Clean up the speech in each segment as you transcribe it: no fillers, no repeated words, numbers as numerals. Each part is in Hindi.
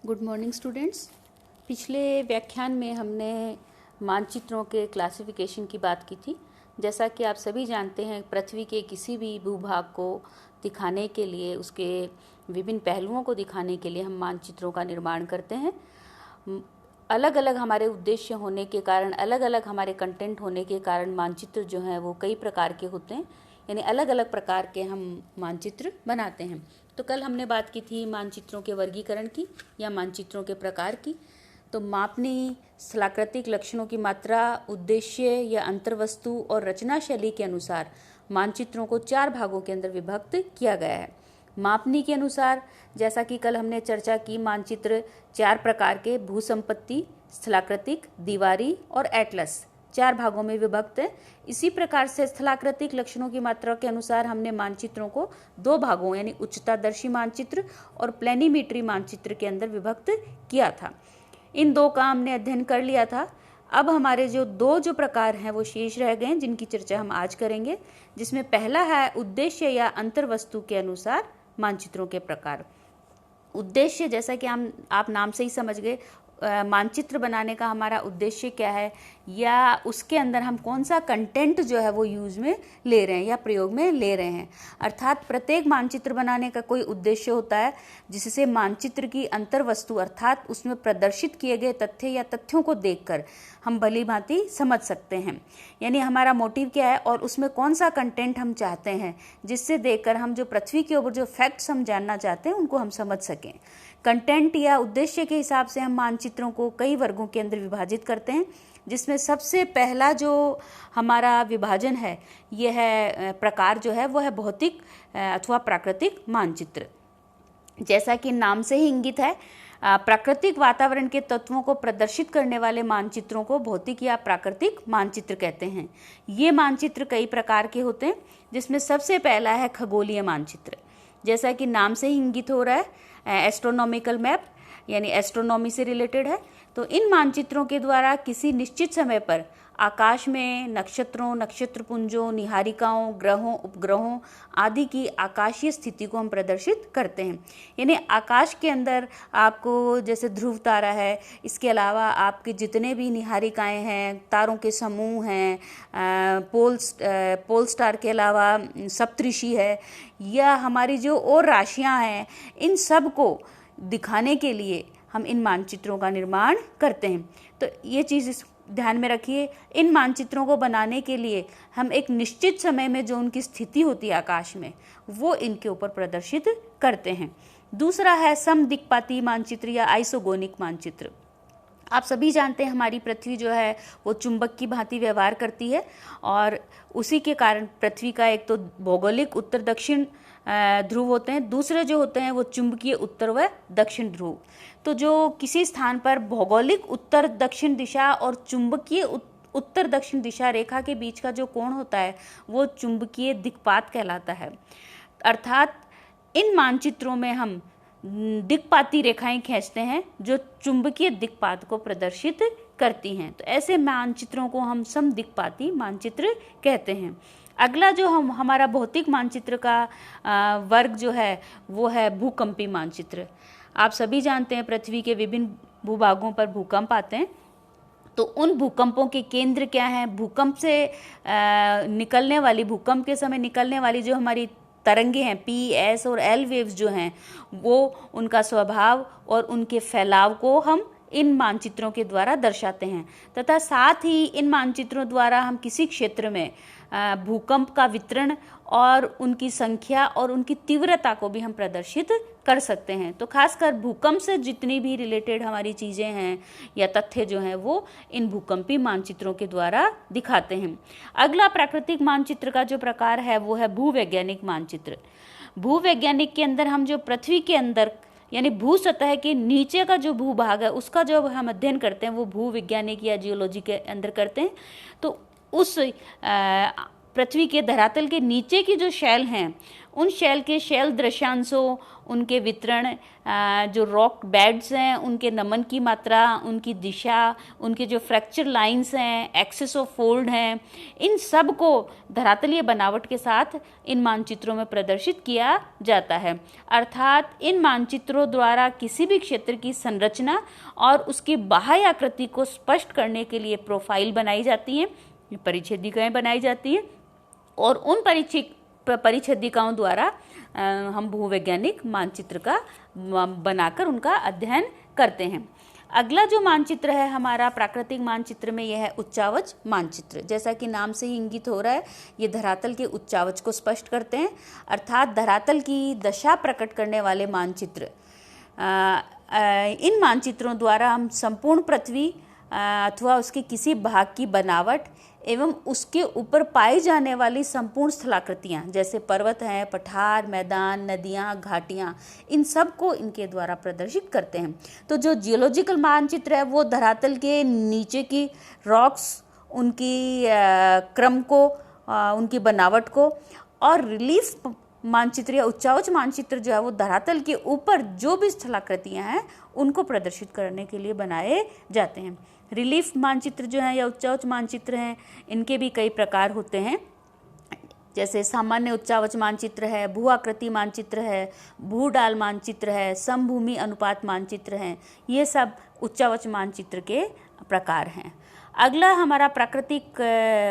Good morning students. पिछले व्याख्यान में हमने मानचित्रों के क्लासिफिकेशन की बात की थी। जैसा कि आप सभी जानते हैं, पृथ्वी के किसी भी भूभाग को दिखाने के लिए, उसके विभिन्न पहलुओं को दिखाने के लिए हम मानचित्रों का निर्माण करते हैं। अलग अलग हमारे उद्देश्य होने के कारण, अलग अलग हमारे कंटेंट होने के कारण मानचित्र जो हैं वो कई प्रकार के होते हैं, यानी अलग अलग प्रकार के हम मानचित्र बनाते हैं। तो कल हमने बात की थी मानचित्रों के वर्गीकरण की या मानचित्रों के प्रकार की। तो मापनी, स्थलाकृतिक लक्षणों की मात्रा, उद्देश्य या अंतर्वस्तु और रचना शैली के अनुसार मानचित्रों को 4 भागों के अंदर विभक्त किया गया है। मापनी के अनुसार, जैसा कि कल हमने चर्चा की, मानचित्र 4 प्रकार के भूसंपत्ति, स्थलाकृतिक, दीवारी और एटलस 4 भागों में विभक्त है। इसी प्रकार से स्थलाकृतिक लक्षणों की मात्रा के अनुसार हमने मानचित्रों को 2 भागों यानी उच्चतादर्शी मानचित्र और प्लेनीमीट्री मानचित्र के अंदर विभक्त किया था। इन 2 का हमने अध्ययन कर लिया था। अब हमारे जो 2 प्रकार हैं वो शेष रह गए, जिनकी चर्चा हम आज करेंगे, जिसमें पहला है उद्देश्य या अंतर्वस्तु के अनुसार मानचित्रों के प्रकार। उद्देश्य, जैसा कि आप नाम से ही समझ गए, मानचित्र बनाने का हमारा उद्देश्य क्या है या उसके अंदर हम कौन सा कंटेंट जो है वो यूज में ले रहे हैं या प्रयोग में ले रहे हैं। अर्थात प्रत्येक मानचित्र बनाने का कोई उद्देश्य होता है जिससे मानचित्र की अंतर्वस्तु अर्थात उसमें प्रदर्शित किए गए तथ्य या तथ्यों को देखकर हम भली भांति समझ सकते हैं। यानी हमारा मोटिव क्या है और उसमें कौन सा कंटेंट हम चाहते हैं, जिससे देखकर हम जो पृथ्वी के ऊपर जो फैक्ट्स हम जानना चाहते हैं उनको हम समझ सकें। कंटेंट या उद्देश्य के हिसाब से हम मानचित्रों को कई वर्गों के अंदर विभाजित करते हैं, जिसमें सबसे पहला जो हमारा विभाजन है यह है प्रकार जो है वो है भौतिक अथवा प्राकृतिक मानचित्र। जैसा कि नाम से ही इंगित है, प्राकृतिक वातावरण के तत्वों को प्रदर्शित करने वाले मानचित्रों को भौतिक या प्राकृतिक मानचित्र कहते हैं। ये मानचित्र कई प्रकार के होते हैं, जिसमें सबसे पहला है खगोलीय मानचित्र। जैसा कि नाम से ही इंगित हो रहा है, एस्ट्रोनॉमिकल मैप यानी एस्ट्रोनॉमी से रिलेटेड है। तो इन मानचित्रों के द्वारा किसी निश्चित समय पर आकाश में नक्षत्रों, नक्षत्रपुंजों, निहारिकाओं, ग्रहों, उपग्रहों आदि की आकाशीय स्थिति को हम प्रदर्शित करते हैं। यानी आकाश के अंदर आपको जैसे ध्रुव तारा है, इसके अलावा आपके जितने भी निहारिकाएं हैं, तारों के समूह हैं, पोल स्टार के अलावा सप्तऋषि है, या हमारी जो और राशियां हैं, इन सब को दिखाने के लिए हम इन मानचित्रों का निर्माण करते हैं। तो ये चीज़ ध्यान में रखिए, इन मानचित्रों को बनाने के लिए हम एक निश्चित समय में जो उनकी स्थिति होती है आकाश में, वो इनके ऊपर प्रदर्शित करते हैं। दूसरा है समदिक्पाती मानचित्र या आइसोगोनिक मानचित्र। आप सभी जानते हैं हमारी पृथ्वी जो है वो चुंबक की भांति व्यवहार करती है, और उसी के कारण पृथ्वी का एक तो भौगोलिक उत्तर दक्षिण ध्रुव होते हैं, दूसरे जो होते हैं वो चुंबकीय उत्तर व दक्षिण ध्रुव। तो जो किसी स्थान पर भौगोलिक उत्तर दक्षिण दिशा और चुंबकीय उत्तर दक्षिण दिशा रेखा के बीच का जो कोण होता है वो चुंबकीय दिक्पात कहलाता है। अर्थात इन मानचित्रों में हम दिक्पाती रेखाएं खींचते हैं जो चुंबकीय दिक्पात को प्रदर्शित करती हैं। तो ऐसे मानचित्रों को हम समदिक्पाती मानचित्र कहते हैं। अगला जो हमारा भौतिक मानचित्र का वर्ग जो है वो है भूकंपी मानचित्र। आप सभी जानते हैं पृथ्वी के विभिन्न भूभागों पर भूकंप आते हैं। तो उन भूकंपों के केंद्र क्या हैं, भूकंप से निकलने वाली, भूकंप के समय निकलने वाली जो हमारी तरंगे हैं, पी, एस और एल वेव्स जो हैं, वो उनका स्वभाव और उनके फैलाव को हम इन मानचित्रों के द्वारा दर्शाते हैं। तथा साथ ही इन मानचित्रों द्वारा हम किसी क्षेत्र में भूकंप का वितरण और उनकी संख्या और उनकी तीव्रता को भी हम प्रदर्शित कर सकते हैं। तो खासकर भूकंप से जितनी भी रिलेटेड हमारी चीज़ें हैं या तथ्य जो हैं वो इन भूकंपी मानचित्रों के द्वारा दिखाते हैं। अगला प्राकृतिक मानचित्र का जो प्रकार है वो है भूवैज्ञानिक मानचित्र। भूवैज्ञानिक के अंदर हम जो पृथ्वी के अंदर यानी भू सतह के नीचे का जो भूभाग है उसका जो हम अध्ययन करते हैं वो भूविज्ञानिक या जियोलॉजी के अंदर करते हैं। तो उस पृथ्वी के धरातल के नीचे की जो शैल हैं उन शैल के शैल दृश्यांशों, उनके वितरण, जो रॉक बेड्स हैं उनके नमन की मात्रा, उनकी दिशा, उनके जो फ्रैक्चर लाइंस हैं, एक्सिस ऑफ फोल्ड हैं, इन सब को धरातलीय बनावट के साथ इन मानचित्रों में प्रदर्शित किया जाता है। अर्थात इन मानचित्रों द्वारा किसी भी क्षेत्र की संरचना और उसकी बाह्य आकृति को स्पष्ट करने के लिए प्रोफाइल बनाई जाती हैं, परिच्छेदिकाएं बनाई जाती हैं, और उन परिच्छेदिकाओं द्वारा हम भूवैज्ञानिक मानचित्र का बनाकर उनका अध्ययन करते हैं। अगला जो मानचित्र है हमारा प्राकृतिक मानचित्र में, यह है उच्चावच मानचित्र। जैसा कि नाम से ही इंगित हो रहा है, ये धरातल के उच्चावच को स्पष्ट करते हैं, अर्थात धरातल की दशा प्रकट करने वाले मानचित्र। इन मानचित्रों द्वारा हम संपूर्ण पृथ्वी अथवा उसके किसी भाग की बनावट एवं उसके ऊपर पाई जाने वाली संपूर्ण स्थलाकृतियाँ, जैसे पर्वत हैं, पठार, मैदान, नदियाँ, घाटियाँ, इन सब को इनके द्वारा प्रदर्शित करते हैं। तो जो जियोलॉजिकल मानचित्र है वो धरातल के नीचे की रॉक्स, उनकी क्रम को, उनकी बनावट को, और रिलीफ मानचित्र या उच्चावच मानचित्र जो है वो धरातल के ऊपर जो भी स्थलाकृतियाँ हैं उनको प्रदर्शित करने के लिए बनाए जाते हैं। रिलीफ मानचित्र जो है या उच्चावच मानचित्र हैं, इनके भी कई प्रकार होते हैं, जैसे सामान्य उच्चावच मानचित्र है, भू आकृति मानचित्र है, भूडाल मानचित्र है, समभूमि अनुपात मानचित्र हैं। ये सब उच्चावच मानचित्र के प्रकार हैं। अगला हमारा प्राकृतिक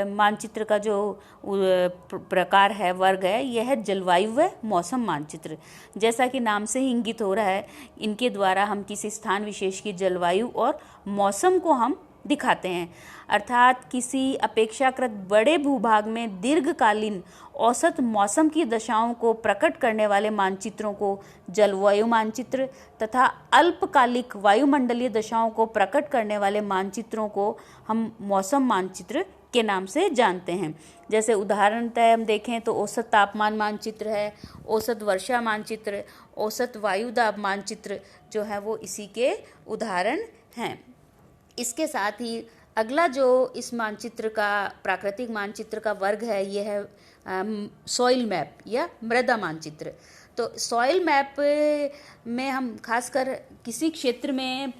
मानचित्र का जो प्रकार है, वर्ग है, यह है जलवायु व मौसम मानचित्र। जैसा कि नाम से ही इंगित हो रहा है, इनके द्वारा हम किसी स्थान विशेष की जलवायु और मौसम को हम दिखाते हैं, अर्थात किसी अपेक्षाकृत बड़े भूभाग में दीर्घकालीन औसत मौसम की दशाओं को प्रकट करने वाले मानचित्रों को जलवायु मानचित्र तथा अल्पकालिक वायुमंडलीय दशाओं को प्रकट करने वाले मानचित्रों को हम मौसम मानचित्र के नाम से जानते हैं। जैसे उदाहरणतः हम देखें तो औसत तापमान मानचित्र है, औसत वर्षा मानचित्र, औसत वायुदाब मानचित्र जो है वो इसी के उदाहरण हैं। इसके साथ ही अगला जो इस मानचित्र का प्राकृतिक मानचित्र का वर्ग है, यह है सॉइल मैप या मृदा मानचित्र। तो सॉइल मैप में हम खासकर किसी क्षेत्र में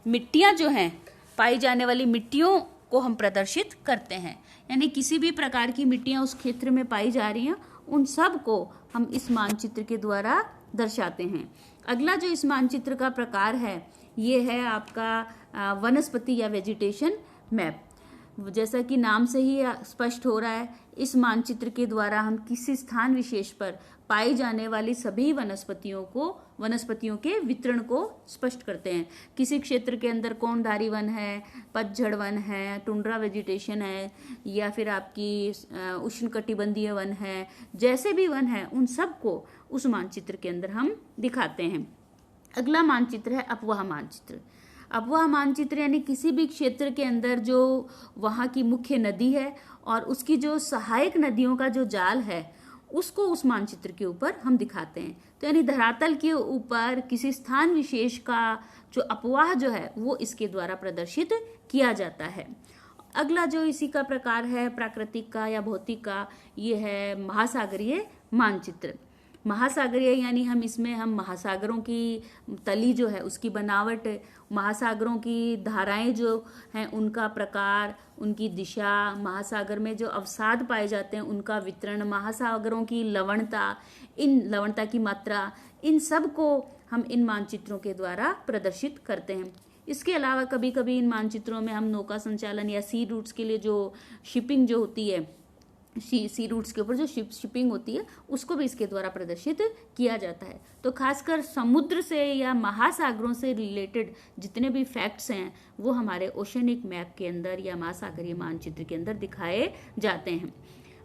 मिट्टियाँ जो हैं, पाई जाने वाली मिट्टियों को हम प्रदर्शित करते हैं, यानी किसी भी प्रकार की मिट्टियाँ उस क्षेत्र में पाई जा रही हैं उन सब को हम इस मानचित्र के द्वारा दर्शाते हैं। अगला जो इस मानचित्र का प्रकार है ये है आपका वनस्पति या वेजिटेशन मैप। जैसा कि नाम से ही स्पष्ट हो रहा है, इस मानचित्र के द्वारा हम किसी स्थान विशेष पर पाई जाने वाली सभी वनस्पतियों के वितरण को स्पष्ट करते हैं। किसी क्षेत्र के अंदर कौनधारी वन है, पतझड़ वन है, टुंड्रा वेजिटेशन है, या फिर आपकी उष्णकटिबंधीय वन है, जैसे भी वन है उन सब को उस मानचित्र के अंदर हम दिखाते हैं। अगला मानचित्र है अपवाह मानचित्र। अपवाह मानचित्र यानी किसी भी क्षेत्र के अंदर जो वहाँ की मुख्य नदी है और उसकी जो सहायक नदियों का जो जाल है उसको उस मानचित्र के ऊपर हम दिखाते हैं। तो यानी धरातल के ऊपर किसी स्थान विशेष का जो अपवाह जो है वो इसके द्वारा प्रदर्शित किया जाता है। अगला जो इसी का प्रकार है प्राकृतिक का या भौतिक का, ये है महासागरीय मानचित्र। महासागरीय यानी हम महासागरों की तली जो है उसकी बनावट, महासागरों की धाराएं जो हैं उनका प्रकार, उनकी दिशा, महासागर में जो अवसाद पाए जाते हैं उनका वितरण, महासागरों की लवणता की मात्रा, इन सब को हम इन मानचित्रों के द्वारा प्रदर्शित करते हैं। इसके अलावा कभी कभी इन मानचित्रों में हम नौका संचालन या सी रूट्स के लिए जो शिपिंग जो होती है, सी रूट्स के ऊपर जो शिपिंग होती है उसको भी इसके द्वारा प्रदर्शित किया जाता है। तो खासकर समुद्र से या महासागरों से रिलेटेड जितने भी फैक्ट्स हैं वो हमारे ओशनिक मैप के अंदर या महासागरीय मानचित्र के अंदर दिखाए जाते हैं।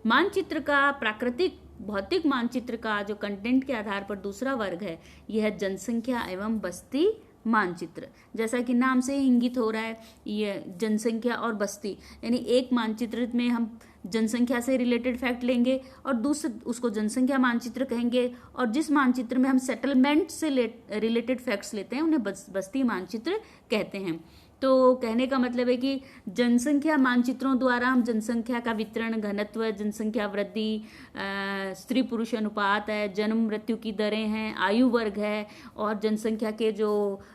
मानचित्र का प्राकृतिक भौतिक मानचित्र का जो कंटेंट के आधार पर दूसरा वर्ग है यह है जनसंख्या एवं बस्ती मानचित्र। जैसा कि नाम से ही इंगित हो रहा है, ये जनसंख्या और बस्ती यानी एक मानचित्र में हम जनसंख्या से रिलेटेड फैक्ट लेंगे और दूसरे उसको जनसंख्या मानचित्र कहेंगे, और जिस मानचित्र में हम सेटलमेंट से रिलेटेड फैक्ट्स लेते हैं उन्हें बस्ती मानचित्र कहते हैं। तो कहने का मतलब है कि जनसंख्या मानचित्रों द्वारा हम जनसंख्या का वितरण, घनत्व, जनसंख्या वृद्धि, स्त्री पुरुष अनुपात है, जन्म मृत्यु की दरें हैं, आयु वर्ग है और जनसंख्या के जो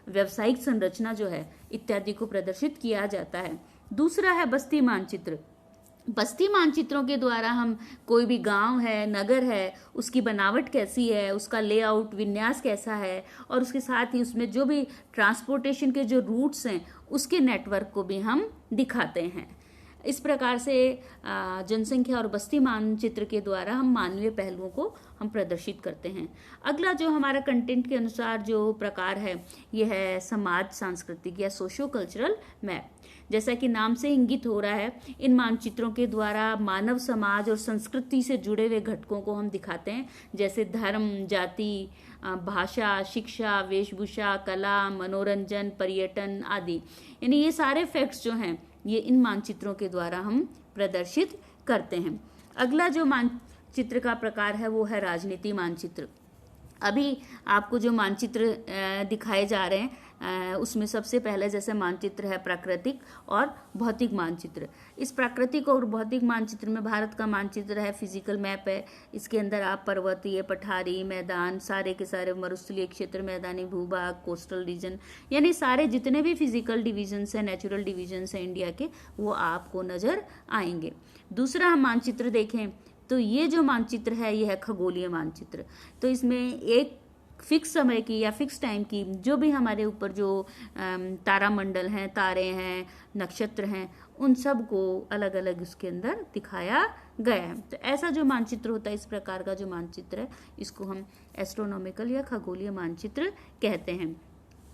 व्यवसायिक संरचना जो है इत्यादि को प्रदर्शित किया जाता है। दूसरा है बस्ती मानचित्र। बस्ती मानचित्रों के द्वारा हम कोई भी गांव है, नगर है, उसकी बनावट कैसी है, उसका लेआउट, विन्यास कैसा है और उसके साथ ही उसमें जो भी ट्रांसपोर्टेशन के जो रूट्स हैं उसके नेटवर्क को भी हम दिखाते हैं। इस प्रकार से जनसंख्या और बस्ती मानचित्र के द्वारा हम मानवीय पहलुओं को हम प्रदर्शित करते हैं। अगला जो हमारा कंटेंट के अनुसार जो प्रकार है यह है समाज सांस्कृतिक या सोशो कल्चरल मैप। जैसा कि नाम से इंगित हो रहा है, इन मानचित्रों के द्वारा मानव समाज और संस्कृति से जुड़े हुए घटकों को हम दिखाते हैं, जैसे धर्म, जाति, भाषा, शिक्षा, वेशभूषा, कला, मनोरंजन, पर्यटन आदि। यानी ये सारे फैक्ट्स जो हैं ये इन मानचित्रों के द्वारा हम प्रदर्शित करते हैं। अगला जो मानचित्र का प्रकार है वो है राजनीति मानचित्र। अभी आपको जो मानचित्र दिखाए जा रहे हैं उसमें सबसे पहले जैसे मानचित्र है प्राकृतिक और भौतिक मानचित्र। इस प्राकृतिक और भौतिक मानचित्र में भारत का मानचित्र है, फिजिकल मैप है। इसके अंदर आप पर्वतीय, पठारी, मैदान, सारे के सारे मरुस्थलीय क्षेत्र, मैदानी भूभाग, कोस्टल रीजन, यानी सारे जितने भी फिजिकल डिविजन्स हैं, नेचुरल डिविजन्स हैं इंडिया के, वो आपको नजर आएंगे। दूसरा हम मानचित्र देखें तो ये जो मानचित्र है ये है खगोलीय मानचित्र। तो इसमें एक फिक्स समय की या फिक्स टाइम की जो भी हमारे ऊपर जो तारामंडल हैं, तारे हैं, नक्षत्र हैं, उन सब को अलग अलग उसके अंदर दिखाया गया है। तो ऐसा जो मानचित्र होता है, इस प्रकार का जो मानचित्र है, इसको हम एस्ट्रोनॉमिकल या खगोलीय मानचित्र कहते हैं।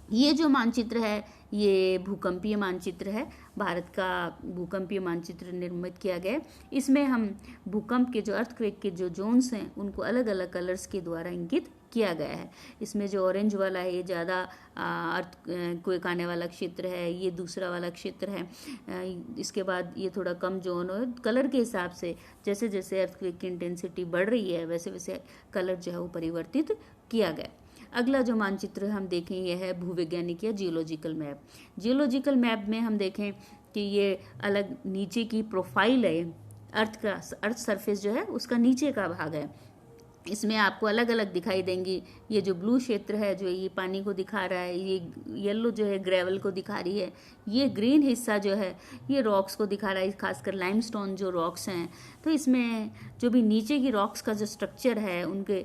ये जो मानचित्र है ये भूकंपीय मानचित्र है। भारत का भूकंपीय मानचित्र निर्मित किया गया है। इसमें हम भूकंप के जो अर्थक्वेक के जो जोन्स हैं उनको अलग अलग कलर्स के द्वारा इंगित किया गया है। इसमें जो ऑरेंज वाला है ये ज़्यादा अर्थक्वेक आने वाला क्षेत्र है, ये दूसरा वाला क्षेत्र है। इसके बाद ये थोड़ा कम जोन और कलर के हिसाब से जैसे जैसे अर्थक्वेक की इंटेंसिटी बढ़ रही है वैसे वैसे कलर जो है वो परिवर्तित किया गया। अगला जो मानचित्र हम देखें यह है भूवैज्ञानिक या जियोलॉजिकल मैप। जियोलॉजिकल मैप में हम देखें कि ये अलग नीचे की प्रोफाइल है, अर्थ सरफेस जो है उसका नीचे का भाग है। इसमें आपको अलग अलग दिखाई देंगी। ये जो ब्लू क्षेत्र है जो ये पानी को दिखा रहा है, ये येलो जो है ग्रेवल को दिखा रही है, ये ग्रीन हिस्सा जो है ये रॉक्स को दिखा रहा है, खासकर लाइमस्टोन जो रॉक्स हैं। तो इसमें जो भी नीचे की रॉक्स का जो स्ट्रक्चर है, उनके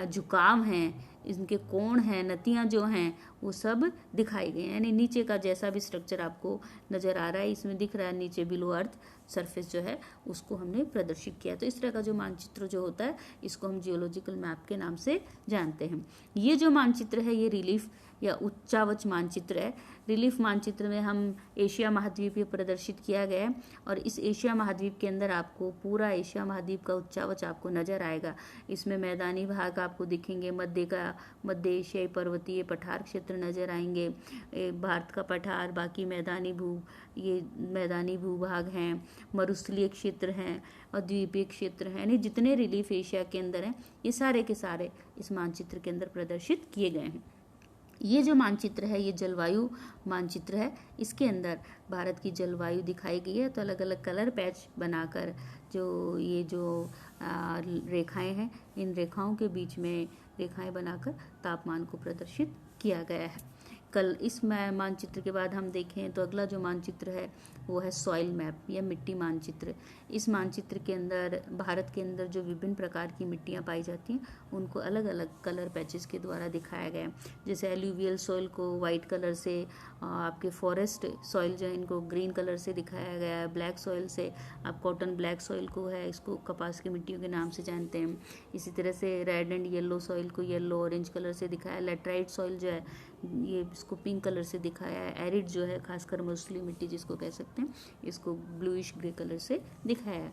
झुकाव हैं, इनके कोण हैं, नतियाँ जो हैं वो सब दिखाई गई हैं। यानी नीचे का जैसा भी स्ट्रक्चर आपको नज़र आ रहा है इसमें दिख रहा है, नीचे बिलो अर्थ सरफेस जो है उसको हमने प्रदर्शित किया। तो इस तरह का जो मानचित्र जो होता है इसको हम जियोलॉजिकल मैप के नाम से जानते हैं। ये जो मानचित्र है ये रिलीफ या उच्चावच मानचित्र है। रिलीफ मानचित्र में हम एशिया महाद्वीप प्रदर्शित किया गया है और इस एशिया महाद्वीप के अंदर आपको पूरा एशिया महाद्वीप का उच्चावच आपको नजर आएगा। इसमें मैदानी भाग आपको दिखेंगे, मध्य एशियाई पर्वतीय पठार क्षेत्र नजर आएंगे, भारत का पठार, बाकी ये मैदानी भूभाग हैं, मरुस्थलीय क्षेत्र हैं और द्वीपीय क्षेत्र हैं। यानी जितने रिलीफ एशिया के अंदर हैं ये सारे के सारे इस मानचित्र के अंदर प्रदर्शित किए गए हैं। ये जो मानचित्र है ये जलवायु मानचित्र है। इसके अंदर भारत की जलवायु दिखाई गई है। तो अलग अलग कलर पैच बनाकर जो ये जो रेखाएं हैं, इन रेखाओं के बीच में रेखाएं बनाकर तापमान को प्रदर्शित किया गया है। कल इस मानचित्र के बाद हम देखें तो अगला जो मानचित्र है वो है सॉइल मैप या मिट्टी मानचित्र। इस मानचित्र के अंदर भारत के अंदर जो विभिन्न प्रकार की मिट्टियाँ पाई जाती हैं उनको अलग अलग कलर पैचेस के द्वारा दिखाया गया है। जैसे एल्यूवियल सॉइल को वाइट कलर से, आपके फॉरेस्ट सॉइल जो है इनको ग्रीन कलर से दिखाया गया है। ब्लैक सॉइल से आप कॉटन ब्लैक सॉइल को है, इसको कपास की मिट्टियों के नाम से जानते हैं। इसी तरह से रेड एंड येलो सॉइल को येलो ऑरेंज कलर से दिखाया। लेटराइट सॉइल जो है ये इसको पिंक कलर से दिखाया है। एरिड जो है खासकर मरुस्थलीय मिट्टी जिसको कह सकते हैं, इसको ब्लूइश ग्रे कलर से दिखाया है।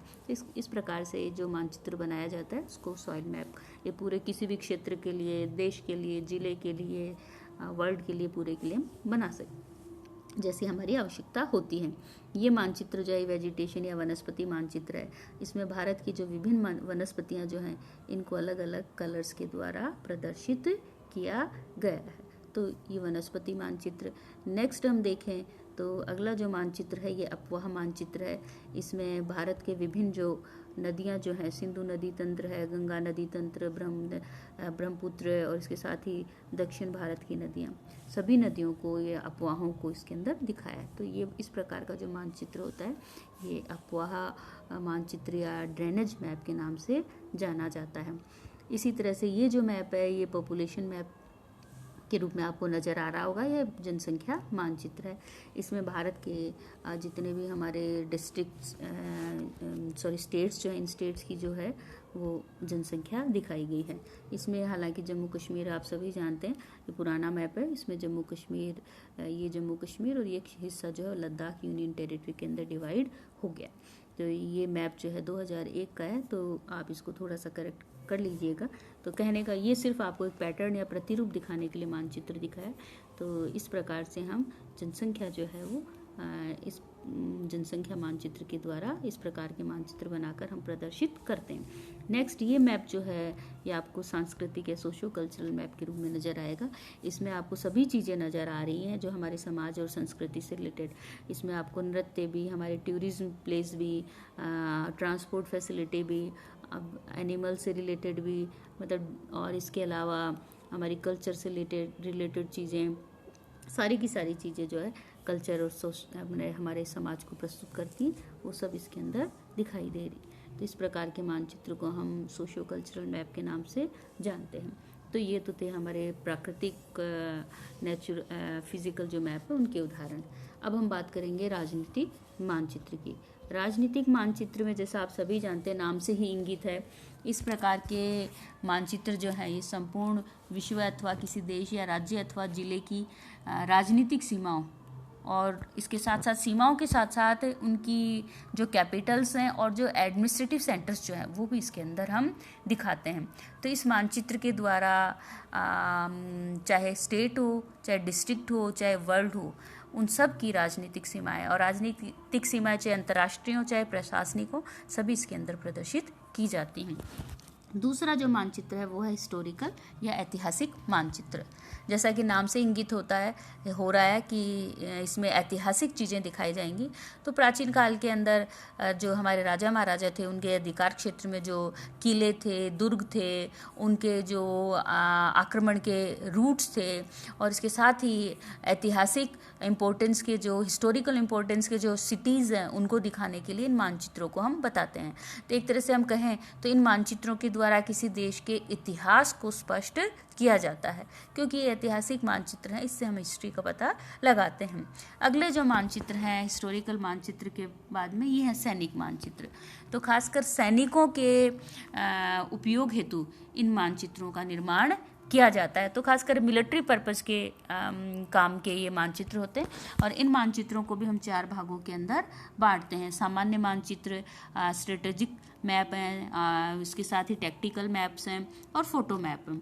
इस प्रकार से जो मानचित्र बनाया जाता है उसको सॉइल मैप, ये पूरे किसी भी क्षेत्र के लिए, देश के लिए, जिले के लिए, वर्ल्ड के लिए, पूरे के लिए हम बना सकते जैसी हमारी आवश्यकता होती है। ये मानचित्र जो है वेजिटेशन या वनस्पति मानचित्र है। इसमें भारत की जो विभिन्न वनस्पतियाँ जो हैं इनको अलग अलग कलर्स के द्वारा प्रदर्शित किया गया है। तो ये वनस्पति मानचित्र। नेक्स्ट हम देखें तो अगला जो मानचित्र है ये अफवाह मानचित्र है। इसमें भारत के विभिन्न जो नदियां जो हैं, सिंधु नदी तंत्र है, गंगा नदी तंत्र, ब्रह्मपुत्र और इसके साथ ही दक्षिण भारत की नदियां, सभी नदियों को, ये अफवाहों को इसके अंदर दिखाया है। तो ये इस प्रकार का जो मानचित्र होता है ये अफवाह मानचित्र या ड्रेनेज मैप के नाम से जाना जाता है। इसी तरह से ये जो मैप है ये पॉपुलेशन मैप के रूप में आपको नज़र आ रहा होगा। यह जनसंख्या मानचित्र है। इसमें भारत के जितने भी हमारे स्टेट्स जो हैं, इन स्टेट्स की जो है वो जनसंख्या दिखाई गई है। इसमें हालांकि जम्मू कश्मीर आप सभी जानते हैं, ये पुराना मैप है। इसमें जम्मू कश्मीर, ये जम्मू कश्मीर और ये हिस्सा जो है लद्दाख यूनियन टेरिटरी के अंदर डिवाइड हो गया। तो ये मैप जो है 2001 का है, तो आप इसको थोड़ा सा करेक्ट कर लीजिएगा। तो कहने का ये सिर्फ आपको एक पैटर्न या प्रतिरूप दिखाने के लिए मानचित्र दिखाया। तो इस प्रकार से हम जनसंख्या जो है वो इस जनसंख्या मानचित्र के द्वारा इस प्रकार के मानचित्र बनाकर हम प्रदर्शित करते हैं। नेक्स्ट ये मैप जो है ये आपको सांस्कृतिक या सोशो कल्चरल मैप के रूप में नज़र आएगा। इसमें आपको सभी चीज़ें नज़र आ रही हैं जो हमारे समाज और संस्कृति से रिलेटेड। इसमें आपको नृत्य भी, हमारे टूरिज्म प्लेस भी, ट्रांसपोर्ट फैसिलिटी भी, अब एनिमल से रिलेटेड भी, मतलब और इसके अलावा हमारी कल्चर से रिलेटेड चीज़ें, सारी की सारी चीज़ें जो है कल्चर और हमारे समाज को प्रस्तुत करती हैं, वो सब इसके अंदर दिखाई दे रही। तो इस प्रकार के मानचित्र को हम सोशो कल्चरल मैप के नाम से जानते हैं। तो ये तो थे हमारे प्राकृतिक फिजिकल जो मैप है उनके उदाहरण। अब हम बात करेंगे राजनीतिक मानचित्र की। राजनीतिक मानचित्र में जैसा आप सभी जानते हैं, नाम से ही इंगित है, इस प्रकार के मानचित्र जो है ये संपूर्ण विश्व अथवा किसी देश या राज्य अथवा जिले की राजनीतिक सीमाओं और इसके साथ साथ सीमाओं के साथ साथ उनकी जो कैपिटल्स हैं और जो एडमिनिस्ट्रेटिव सेंटर्स जो हैं वो भी इसके अंदर हम दिखाते हैं। तो इस मानचित्र के द्वारा चाहे स्टेट हो, चाहे डिस्ट्रिक्ट हो, चाहे वर्ल्ड हो, उन सब की राजनीतिक सीमाएं और राजनीतिक सीमाएं चाहे अंतर्राष्ट्रीय हो चाहे प्रशासनिक हो, सभी इसके अंदर प्रदर्शित की जाती हैं। दूसरा जो मानचित्र है वो है हिस्टोरिकल या ऐतिहासिक मानचित्र। जैसा कि नाम से इंगित हो रहा है कि इसमें ऐतिहासिक चीज़ें दिखाई जाएंगी। तो प्राचीन काल के अंदर जो हमारे राजा महाराजा थे उनके अधिकार क्षेत्र में जो किले थे, दुर्ग थे, उनके जो आक्रमण के रूट्स थे और इसके साथ ही ऐतिहासिक इम्पोर्टेंस के जो हिस्टोरिकल इम्पोर्टेंस के जो सिटीज़ हैं उनको दिखाने के लिए इन मानचित्रों को हम बताते हैं। तो एक तरह से हम कहें तो इन मानचित्रों के द्वारा किसी देश के इतिहास को स्पष्ट किया जाता है, क्योंकि ये ऐतिहासिक मानचित्र हैं, इससे हम हिस्ट्री का पता लगाते हैं। अगले जो मानचित्र हैं हिस्टोरिकल मानचित्र के बाद में ये है सैनिक मानचित्र। तो खासकर सैनिकों के उपयोग हेतु इन मानचित्रों का निर्माण किया जाता है। तो खासकर मिलिट्री पर्पस के काम के ये मानचित्र होते हैं और इन मानचित्रों को भी हम 4 भागों के अंदर बांटते हैं। सामान्य मानचित्र, स्ट्रेटेजिक मैप हैं, इसके साथ ही टैक्टिकल मैप्स हैं और फोटो मैप हैं।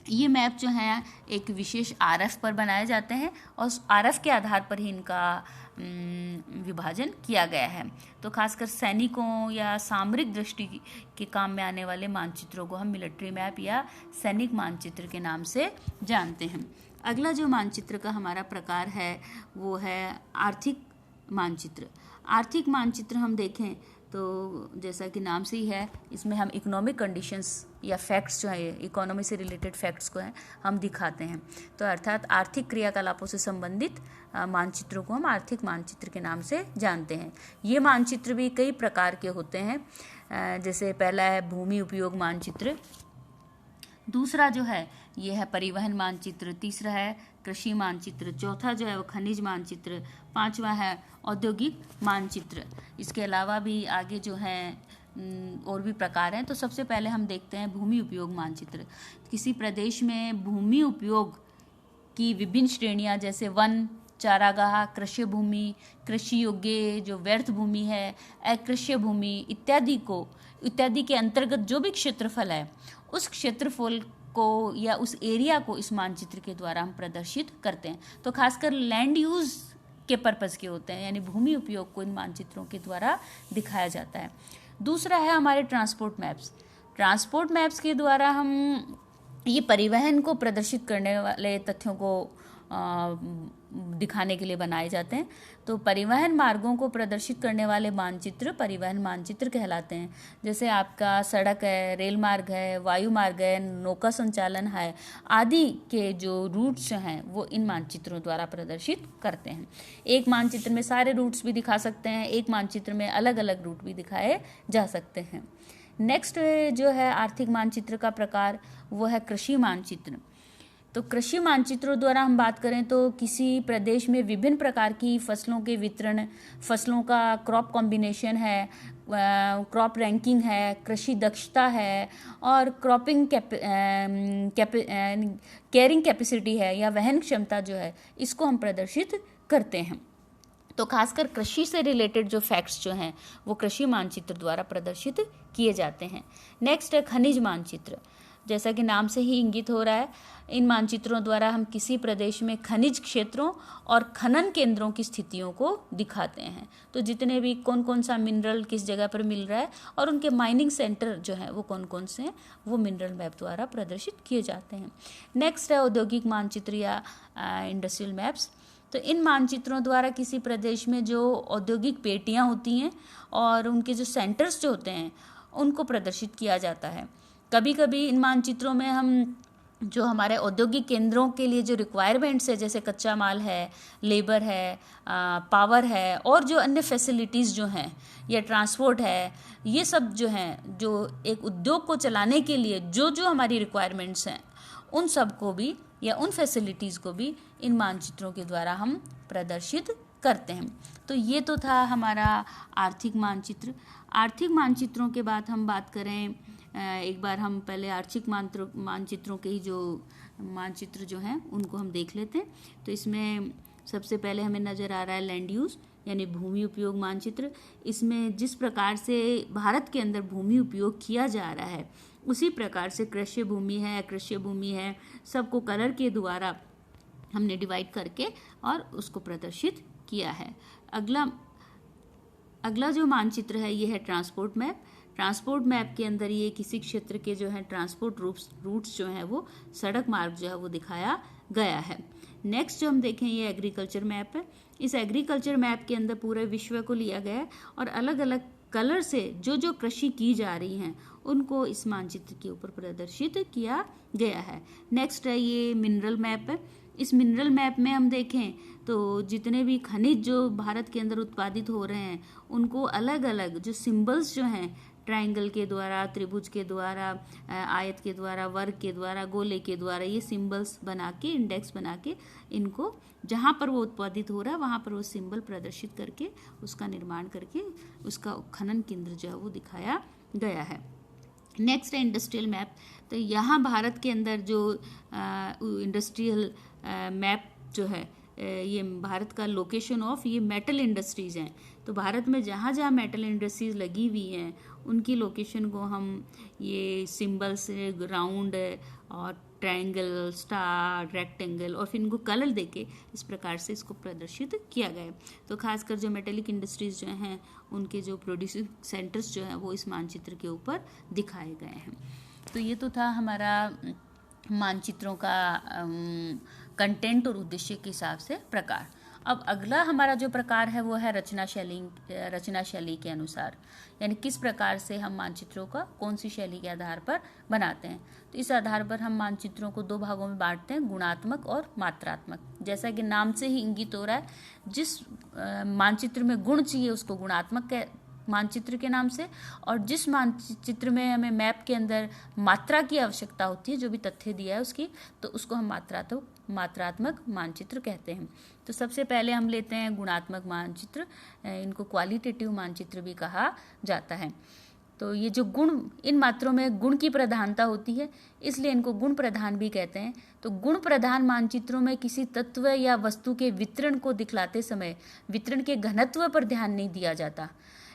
ये मैप जो हैं एक विशेष आरएफ पर बनाए जाते हैं और आरएफ के आधार पर ही इनका विभाजन किया गया है। तो खासकर सैनिकों या सामरिक दृष्टि के काम में आने वाले मानचित्रों को हम मिलिट्री मैप या सैनिक मानचित्र के नाम से जानते हैं। अगला जो मानचित्र का हमारा प्रकार है वो है आर्थिक मानचित्र। आर्थिक मानचित्र हम देखें तो जैसा कि नाम से ही है, इसमें हम इकोनॉमिक कंडीशंस या फैक्ट्स जो है इकोनॉमी से रिलेटेड फैक्ट्स को हैं हम दिखाते हैं। तो अर्थात आर्थिक क्रियाकलापों से संबंधित मानचित्रों को हम आर्थिक मानचित्र के नाम से जानते हैं। ये मानचित्र भी कई प्रकार के होते हैं, जैसे पहला है भूमि उपयोग मानचित्र, दूसरा जो है ये है परिवहन मानचित्र, तीसरा है कृषि मानचित्र, चौथा जो है वो खनिज मानचित्र, पांचवा है औद्योगिक मानचित्र। इसके अलावा भी आगे जो है और भी प्रकार हैं। तो सबसे पहले हम देखते हैं भूमि उपयोग मानचित्र। किसी प्रदेश में भूमि उपयोग की विभिन्न श्रेणियां जैसे वन, चारागाह, कृषि भूमि, कृषि योग्य जो व्यर्थ भूमि है, अकृषि भूमि इत्यादि के अंतर्गत जो भी क्षेत्रफल है उस क्षेत्रफल को या उस एरिया को इस मानचित्र के द्वारा हम प्रदर्शित करते हैं। तो खासकर लैंड यूज के पर्पस के होते हैं, यानी भूमि उपयोग को इन मानचित्रों के द्वारा दिखाया जाता है। दूसरा है हमारे ट्रांसपोर्ट मैप्स। ट्रांसपोर्ट मैप्स के द्वारा हम ये परिवहन को प्रदर्शित करने वाले तथ्यों को दिखाने के लिए बनाए जाते हैं। तो परिवहन मार्गों को प्रदर्शित करने वाले मानचित्र परिवहन मानचित्र कहलाते हैं। जैसे आपका सड़क है, रेल मार्ग है, वायु मार्ग है, नौका संचालन है आदि के जो रूट्स हैं वो इन मानचित्रों द्वारा प्रदर्शित करते हैं। एक मानचित्र में सारे रूट्स भी दिखा सकते हैं, एक मानचित्र में अलग अलग रूट भी दिखाए जा सकते हैं। नेक्स्ट जो है आर्थिक मानचित्र का प्रकार वो है कृषि मानचित्र। तो कृषि मानचित्रों द्वारा हम बात करें तो किसी प्रदेश में विभिन्न प्रकार की फसलों के वितरण, फसलों का क्रॉप कॉम्बिनेशन है, क्रॉप रैंकिंग है, कृषि दक्षता है और क्रॉपिंग कैरिंग कैपेसिटी है या वहन क्षमता जो है, इसको हम प्रदर्शित करते हैं। तो खासकर कृषि से रिलेटेड जो फैक्ट्स जो हैं वो कृषि मानचित्र द्वारा प्रदर्शित किए जाते हैं। नेक्स्ट है खनिज मानचित्र। जैसा कि नाम से ही इंगित हो रहा है, इन मानचित्रों द्वारा हम किसी प्रदेश में खनिज क्षेत्रों और खनन केंद्रों की स्थितियों को दिखाते हैं। तो जितने भी कौन कौन सा मिनरल किस जगह पर मिल रहा है और उनके माइनिंग सेंटर जो है वो कौन कौन से हैं वो मिनरल मैप द्वारा प्रदर्शित किए जाते हैं। नेक्स्ट है औद्योगिक मानचित्र या इंडस्ट्रियल मैप्स। तो इन मानचित्रों द्वारा किसी प्रदेश में जो औद्योगिक पेटियां होती हैं और उनके जो सेंटर्स जो होते हैं उनको प्रदर्शित किया जाता है। कभी कभी इन मानचित्रों में हम जो हमारे औद्योगिक केंद्रों के लिए जो रिक्वायरमेंट्स है, जैसे कच्चा माल है, लेबर है, पावर है और जो अन्य फैसिलिटीज़ जो हैं या ट्रांसपोर्ट है, ये सब जो हैं जो एक उद्योग को चलाने के लिए जो जो हमारी रिक्वायरमेंट्स हैं उन सब को भी या उन फैसिलिटीज़ को भी इन मानचित्रों के द्वारा हम प्रदर्शित करते हैं। तो ये तो था हमारा आर्थिक मानचित्र। आर्थिक मानचित्रों के बाद हम बात करें, एक बार हम पहले आर्थिक मानचित्रों के ही जो मानचित्र जो हैं उनको हम देख लेते हैं। तो इसमें सबसे पहले हमें नज़र आ रहा है लैंड यूज़ यानी भूमि उपयोग मानचित्र। इसमें जिस प्रकार से भारत के अंदर भूमि उपयोग किया जा रहा है उसी प्रकार से कृषि भूमि है, अकृषि भूमि है, सबको कलर के द्वारा हमने डिवाइड करके और उसको प्रदर्शित किया है। अगला जो मानचित्र है ये है ट्रांसपोर्ट मैप। ट्रांसपोर्ट मैप के अंदर ये किसी क्षेत्र के जो है ट्रांसपोर्ट रूट्स जो हैं वो सड़क मार्ग जो है वो दिखाया गया है। नेक्स्ट जो हम देखें ये एग्रीकल्चर मैप है। इस एग्रीकल्चर मैप के अंदर पूरे विश्व को लिया गया है और अलग अलग कलर से जो जो कृषि की जा रही हैं उनको इस मानचित्र के ऊपर प्रदर्शित किया गया है। नेक्स्ट है ये मिनरल मैप है। इस मिनरल मैप में हम देखें तो जितने भी खनिज जो भारत के अंदर उत्पादित हो रहे हैं उनको अलग अलग जो सिंबल्स जो हैं, ट्रायंगल के द्वारा, त्रिभुज के द्वारा, आयत के द्वारा, वर्ग के द्वारा, गोले के द्वारा, ये सिंबल्स बना के, इंडेक्स बना के इनको जहाँ पर वो उत्पादित हो रहा है वहाँ पर वो सिंबल प्रदर्शित करके उसका निर्माण करके उसका खनन केंद्र जो है वो दिखाया गया है। नेक्स्ट है इंडस्ट्रियल मैप। तो यहाँ भारत के अंदर जो इंडस्ट्रियल मैप जो है ये भारत का लोकेशन ऑफ ये मेटल इंडस्ट्रीज़ हैं। तो भारत में जहाँ जहाँ मेटल इंडस्ट्रीज़ लगी हुई हैं उनकी लोकेशन को हम ये सिंबल से राउंड और ट्रायंगल, स्टार, रेक्टेंगल और फिर इनको कलर देके इस प्रकार से इसको प्रदर्शित किया गया है। तो खासकर जो मेटेलिक इंडस्ट्रीज जो हैं उनके जो प्रोड्यूसिंग सेंटर्स जो हैं वो इस मानचित्र के ऊपर दिखाए गए हैं। तो ये तो था हमारा मानचित्रों का कंटेंट और उद्देश्य के हिसाब से प्रकार। अब अगला हमारा जो प्रकार है वो है रचना शैली के अनुसार, यानी किस प्रकार से हम मानचित्रों का कौन सी शैली के आधार पर बनाते हैं। तो इस आधार पर हम मानचित्रों को दो भागों में बांटते हैं, गुणात्मक और मात्रात्मक। जैसा कि नाम से ही इंगित हो रहा है, जिस मानचित्र में गुण चाहिए उसको गुणात्मक मानचित्र के नाम से, और जिस मानचित्र में हमें मैप के अंदर मात्रा की आवश्यकता होती है, जो भी तथ्य दिया है उसकी, तो उसको हम मात्रात्मक मानचित्र कहते हैं। तो सबसे पहले हम लेते हैं गुणात्मक मानचित्र। इनको क्वालिटेटिव मानचित्र भी कहा जाता है। तो ये जो गुण, इन मात्रों में गुण की प्रधानता होती है, इसलिए इनको गुण प्रधान भी कहते हैं। तो गुण प्रधान मानचित्रों में किसी तत्व या वस्तु के वितरण को दिखलाते समय वितरण के घनत्व पर ध्यान नहीं दिया जाता,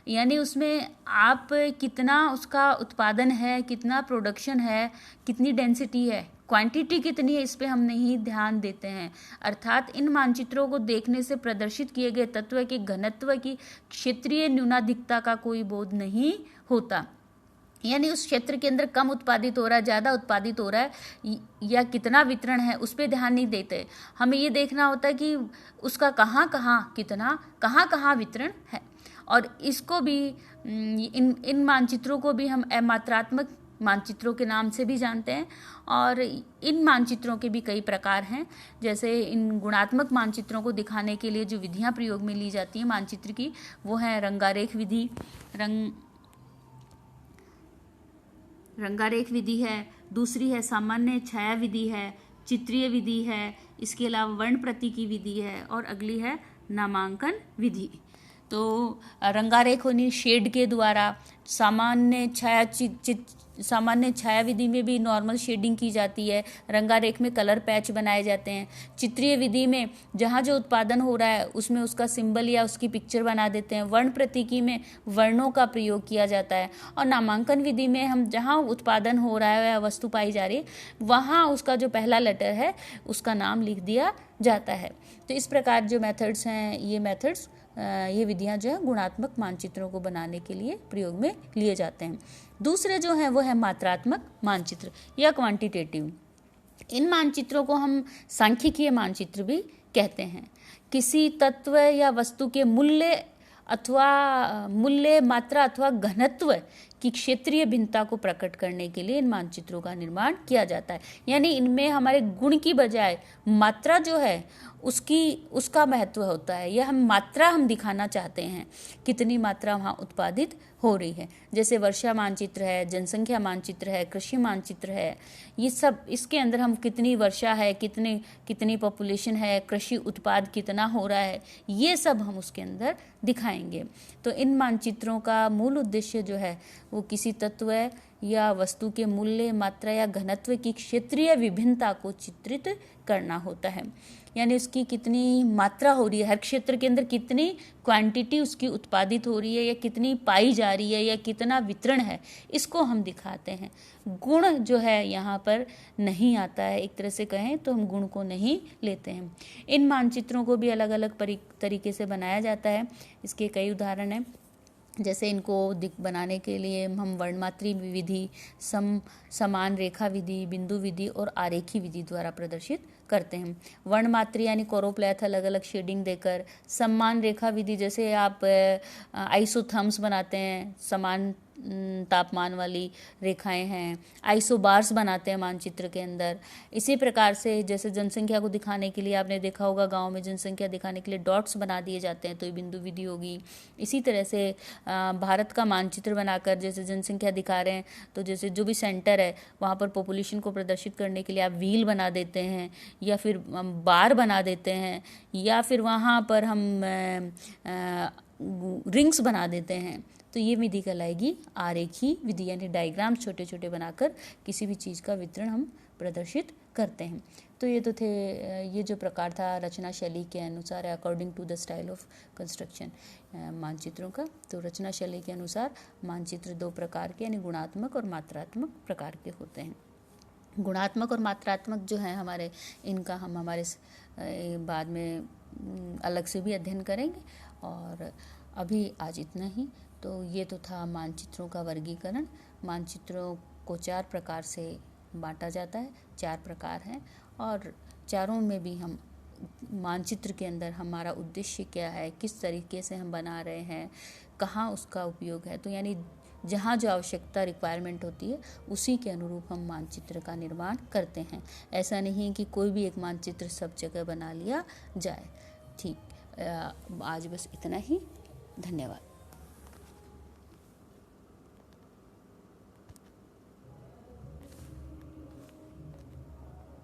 यानी उसमें आप कितना उसका उत्पादन है, कितना प्रोडक्शन है, कितनी डेंसिटी है, क्वांटिटी कितनी है, इस पे हम नहीं ध्यान देते हैं। अर्थात इन मानचित्रों को देखने से प्रदर्शित किए गए तत्व के घनत्व की क्षेत्रीय न्यूनाधिकता का कोई बोध नहीं होता। यानी उस क्षेत्र के अंदर कम उत्पादित हो रहा है, ज़्यादा उत्पादित हो रहा है या कितना वितरण है, उस पर ध्यान नहीं देते। हमें ये देखना होता है कि उसका कहाँ कहाँ कितना, कहाँ कहाँ वितरण है। और इसको भी इन मानचित्रों को भी हम अमात्रात्मक मानचित्रों के नाम से भी जानते हैं। और इन मानचित्रों के भी कई प्रकार हैं। जैसे इन गुणात्मक मानचित्रों को दिखाने के लिए जो विधियां प्रयोग में ली जाती हैं मानचित्र की, वो है रंगारेख विधि, रंगारेख विधि है, दूसरी है सामान्य छाया विधि है, चित्रीय विधि है, इसके अलावा वर्ण प्रतीकी विधि है, और अगली है नामांकन विधि। तो रंगारेख होनी शेड के द्वारा, सामान्य छाया विधि में भी नॉर्मल शेडिंग की जाती है, रंगारेख में कलर पैच बनाए जाते हैं। चित्रीय विधि में जहाँ जो उत्पादन हो रहा है उसमें उसका सिंबल या उसकी पिक्चर बना देते हैं। वर्ण प्रतीकी में वर्णों का प्रयोग किया जाता है। और नामांकन विधि में हम जहाँ उत्पादन हो रहा है या वस्तु पाई जा रही है वहाँ उसका जो पहला लेटर है उसका नाम लिख दिया जाता है। तो इस प्रकार जो मेथड्स हैं, ये विधियां जो है गुणात्मक मानचित्रों को बनाने के लिए प्रयोग में लिए जाते हैं। दूसरे जो है वो है मात्रात्मक मानचित्र या क्वांटिटेटिव। इन मानचित्रों को हम सांख्यिकीय मानचित्र भी कहते हैं। किसी तत्व या वस्तु के मूल्य, मात्रा अथवा घनत्व की क्षेत्रीय भिन्नता को प्रकट करने के लिए इन मानचित्रों का निर्माण किया जाता है। यानी इनमें हमारे गुण की बजाय मात्रा जो है उसका महत्व होता है। यह हम दिखाना चाहते हैं कितनी मात्रा वहाँ उत्पादित हो रही है। जैसे वर्षा मानचित्र है, जनसंख्या मानचित्र है, कृषि मानचित्र है, ये सब इसके अंदर हम कितनी वर्षा है, कितनी पॉपुलेशन है, कृषि उत्पाद कितना हो रहा है, ये सब हम उसके अंदर दिखाएंगे। तो इन मानचित्रों का मूल उद्देश्य जो है वो किसी तत्व या वस्तु के मूल्य, मात्रा या घनत्व की क्षेत्रीय विभिन्नता को चित्रित करना होता है। यानी उसकी कितनी मात्रा हो रही है, हर क्षेत्र के अंदर कितनी क्वांटिटी उसकी उत्पादित हो रही है या कितनी पाई जा रही है या कितना वितरण है, इसको हम दिखाते हैं। गुण जो है यहाँ पर नहीं आता है, एक तरह से कहें तो हम गुण को नहीं लेते हैं। इन मानचित्रों को भी अलग अलग तरीके से बनाया जाता है। इसके कई उदाहरण हैं। जैसे इनको बनाने के लिए हम वर्णमात्री विधि, समान रेखा विधि, बिंदु विधि और आरेखी विधि द्वारा प्रदर्शित करते हैं। वर्णमात्री यानी कोरोप्लेथ अलग अलग शेडिंग देकर, समान रेखा विधि जैसे आप आइसोथर्म्स बनाते हैं, समान तापमान वाली रेखाएं हैं, आइसोबार्स बनाते हैं मानचित्र के अंदर। इसी प्रकार से जैसे जनसंख्या को दिखाने के लिए आपने देखा होगा गांव में जनसंख्या दिखाने के लिए डॉट्स बना दिए जाते हैं, तो ये बिंदु विधि होगी। इसी तरह से भारत का मानचित्र बनाकर जैसे जनसंख्या दिखा रहे हैं तो जैसे जो भी सेंटर है वहाँ पर पॉपुलेशन को प्रदर्शित करने के लिए आप व्हील बना देते हैं या फिर बार बना देते हैं या फिर वहाँ पर हम रिंग्स बना देते हैं। तो ये विधि कहलाएगी आरेखी विधि, यानी डायग्राम छोटे छोटे बनाकर किसी भी चीज़ का वितरण हम प्रदर्शित करते हैं। तो ये जो प्रकार था रचना शैली के अनुसार, according to the style of construction मानचित्रों का। तो रचना शैली के अनुसार मानचित्र दो प्रकार के यानी गुणात्मक और मात्रात्मक प्रकार के होते हैं। गुणात्मक और मात्रात्मक जो है हमारे, इनका हम हमारे बाद में अलग से भी अध्ययन करेंगे। और अभी आज इतना ही। तो ये तो था मानचित्रों का वर्गीकरण। मानचित्रों को 4 प्रकार से बांटा जाता है, 4 प्रकार हैं और चारों में भी हम मानचित्र के अंदर हमारा उद्देश्य क्या है, किस तरीके से हम बना रहे हैं, कहाँ उसका उपयोग है, तो यानी जहाँ जो आवश्यकता रिक्वायरमेंट होती है उसी के अनुरूप हम मानचित्र का निर्माण करते हैं। ऐसा नहीं कि कोई भी एक मानचित्र सब जगह बना लिया जाए। ठीक, आज बस इतना ही। धन्यवाद।